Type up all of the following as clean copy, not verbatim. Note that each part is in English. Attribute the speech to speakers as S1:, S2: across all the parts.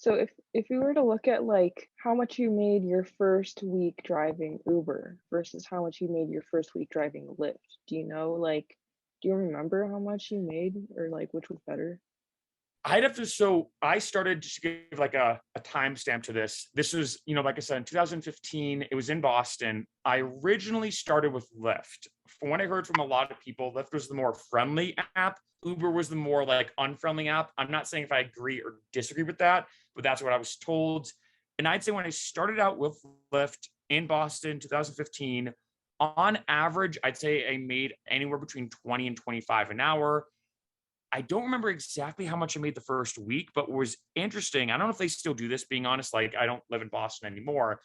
S1: So if we were to look at like how much you made your first week driving Uber versus how much you made your first week driving Lyft, do you know like do you remember how much you made or like which was better?
S2: I'd have to so I started just to give like a timestamp to this. This was, like I said, in 2015, it was in Boston. I originally started with Lyft. From what I heard from a lot of people, Lyft was the more friendly app. Uber was the more like unfriendly app. I'm not saying if I agree or disagree with that, but that's what I was told. And I'd say when I started out with Lyft in Boston, 2015, on average, I'd say I made anywhere between 20 and 25 an hour. I don't remember exactly how much I made the first week, but what was interesting, I don't know if they still do this, being honest, like I don't live in Boston anymore,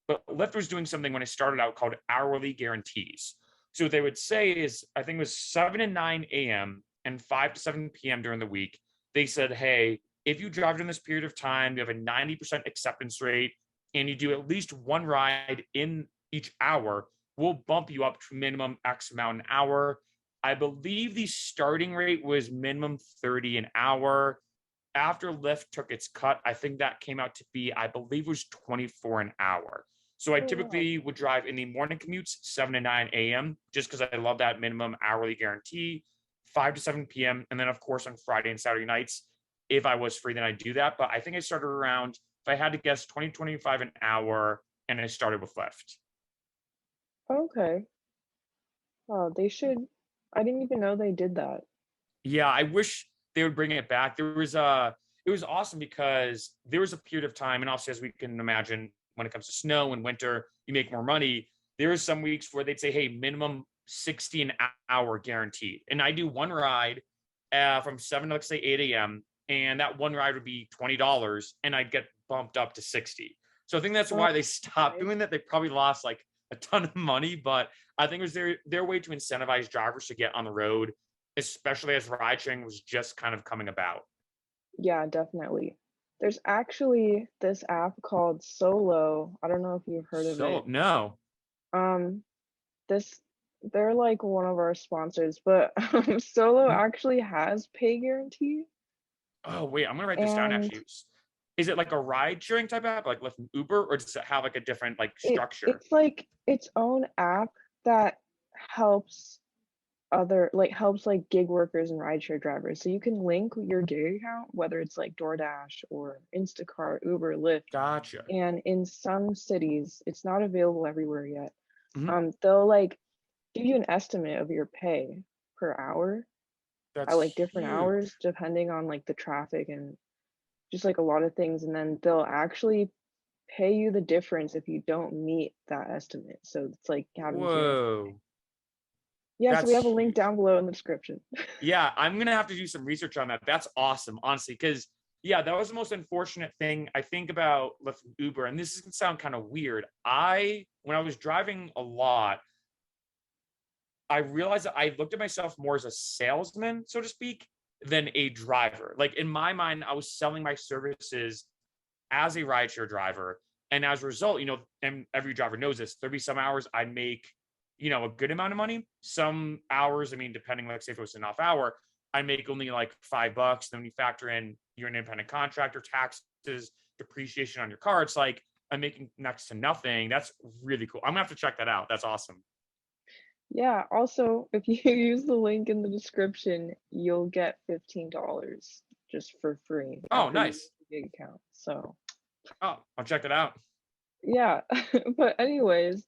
S2: but Lyft was doing something when I started out called hourly guarantees. So what they would say is, I think it was 7 and 9 a.m. and 5 to 7 p.m. during the week. They said, hey, if you drive during this period of time, you have a 90% acceptance rate, and you do at least one ride in each hour, we'll bump you up to minimum X amount an hour. I believe the starting rate was minimum 30 an hour. After Lyft took its cut, I think that came out to be, I believe it was 24 an hour. So I
S1: Oh wow.
S2: typically would drive in the morning commutes, 7 to 9 a.m., just because I love that minimum hourly guarantee, 5 to 7 p.m. And then, of course, on Friday and Saturday nights, if I was free, then I'd do that. But I think I started around, if I had to guess, 20, 25 an hour, and I started with Lyft.
S1: Okay. Wow, they should I didn't even know they did that.
S2: Yeah, I wish they would bring it back. It was awesome because there was a period of time, and also as we can imagine, when it comes to snow and winter, you make more money. There are some weeks where they'd say, "Hey, minimum 60 an hour guaranteed," and I do one ride from 7 to let's say 8 a.m., and that one ride would be $20, and I'd get bumped up to 60. So I think that's
S1: Oh,
S2: why they stopped
S1: nice.
S2: doing that. They probably lost like a ton of money, but I think it was their way to incentivize drivers to get on the road, especially as ride sharing was just kind of coming about.
S1: Yeah, definitely. There's actually this app called Solo. I don't know if you've heard of
S2: So
S1: it.
S2: no.
S1: Um, this they're like one of our sponsors, but Solo actually has pay guarantee
S2: Oh wait, I'm gonna write this down
S1: and
S2: actually. Is it like a ride sharing type app, like Lyft and Uber, or does it have like a different like structure?
S1: it's like its own app that helps helps like gig workers and rideshare drivers. So you can link your gig account, whether it's like DoorDash or Instacart, Uber, Lyft.
S2: Gotcha.
S1: And in some cities, it's not available everywhere yet.
S2: Mhm.
S1: They'll like give you an estimate of your pay per hour at
S2: That's
S1: like different
S2: huge.
S1: hours, depending on like the traffic and just like a lot of things. And then they'll actually pay you the difference if you don't meet that estimate. So it's like having zero.
S2: Whoa,
S1: Yeah, so we
S2: that's
S1: have a link
S2: huge.
S1: down below in the description.
S2: Yeah, I'm gonna have to do some research on that. That's awesome, honestly, because yeah, that was the most unfortunate thing I think about Lyft and Uber, and this is gonna sound kind of weird. When I was driving a lot, I realized that I looked at myself more as a salesman, so to speak, than a driver. Like in my mind, I was selling my services as a rideshare driver. And as a result, and every driver knows this, there'd be some hours I'd make, a good amount of money. Some hours, I mean, depending, like say if it was an off hour, I make only like $5. Then when you factor in you're an independent contractor, taxes, depreciation on your car, it's like I'm making next to nothing. That's really cool. I'm gonna have to check that out. That's awesome.
S1: Yeah, also, if you use the link in the description, you'll get $15 just for free
S2: Oh,
S1: after you use
S2: nice.
S1: the gig account. So,
S2: Oh, I'll check that out.
S1: yeah. But anyways,